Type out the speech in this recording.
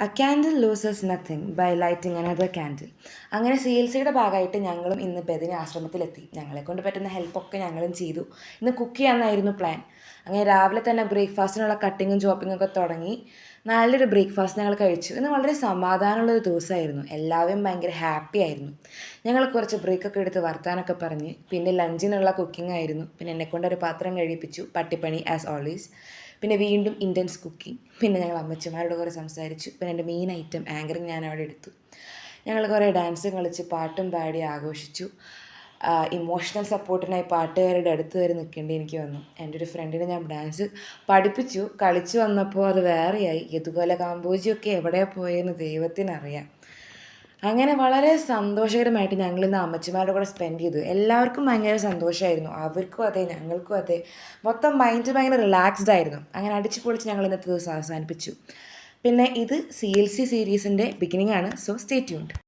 A candle loses nothing by lighting another candle. അങ്ങനെ CLCയുടെ ഭാഗമായിട്ട് ഞങ്ങളും ഇന്ന് ബദനി ആശ്രമത്തിലെത്തി. ഞങ്ങളെക്കൊണ്ട് പറ്റുന്ന ഹെൽപ്പൊക്കെ ഞങ്ങളും ചെയ്തു. ഇന്ന് കുക്ക് ചെയ്യാമെന്നായിരുന്നു പ്ലാൻ. അങ്ങനെ രാവിലെ തന്നെ ബ്രേക്ക്ഫാസ്റ്റിനുള്ള കട്ടിങ്ങും ചോപ്പിങ്ങും ഒക്കെ തുടങ്ങി. നല്ലൊരു ബ്രേക്ക്ഫാസ്റ്റ് ഞങ്ങൾ കഴിച്ചു. ഇന്ന് വളരെ സമാധാനമുള്ളൊരു ദിവസമായിരുന്നു. എല്ലാവരും ഭയങ്കര ഹാപ്പി ആയിരുന്നു. ഞങ്ങൾ കുറച്ച് ബ്രേക്കൊക്കെ എടുത്ത് വർത്താനൊക്കെ പറഞ്ഞ് പിന്നെ ലഞ്ചിനുള്ള കുക്കിംഗ് ആയിരുന്നു. പിന്നെ എന്നെക്കൊണ്ടൊരു പാത്രം കഴിപ്പിച്ചു, പട്ടിപ്പണി ആസ് ഓൾവേസ്. പിന്നെ വീണ്ടും ഇൻറ്റൻസ് കുക്കിംഗ്. പിന്നെ ഞങ്ങൾ അമ്മച്ചിമാരോട് കുറേ സംസാരിച്ചു. പിന്നെ എൻ്റെ മെയിൻ ഐറ്റം ആങ്കറിങ് ഞാൻ അവിടെ എടുത്തു. ഞങ്ങൾ കുറേ ഡാൻസും കളിച്ച് പാട്ടും പാടി ആഘോഷിച്ചു. ഇമോഷണൽ സപ്പോർട്ടിനായി പാട്ടുകാരുടെ അടുത്ത് വരെ നിൽക്കേണ്ടി എനിക്ക് വന്നു. എൻ്റെ ഒരു ഫ്രണ്ടിനെ ഞാൻ ഡാൻസ് പഠിപ്പിച്ചു. കളിച്ചു വന്നപ്പോൾ അത് വേറെയായി. ഇതുപോലെ കാമ്പോജിയൊക്കെ എവിടെ പോയെന്ന് ദൈവത്തിനറിയാം. അങ്ങനെ വളരെ സന്തോഷകരമായിട്ട് ഞങ്ങളിന്ന് അമ്മച്ചിമാരുടെ കൂടെ സ്പെൻഡ് ചെയ്തു. എല്ലാവർക്കും ഭയങ്കര സന്തോഷമായിരുന്നു. അവർക്കും അതെ, ഞങ്ങൾക്കും അതെ. മൊത്തം മൈൻഡ് ഭയങ്കര റിലാക്സ്ഡ് ആയിരുന്നു. അങ്ങനെ അടിച്ച് പൊളിച്ച് ഞങ്ങൾ ഇന്നത്തെ ദിവസം അവസാനിപ്പിച്ചു. പിന്നെ ഇത് CLC സീരീസിൻ്റെ ബിഗിനിങ് ആണ്. So stay tuned.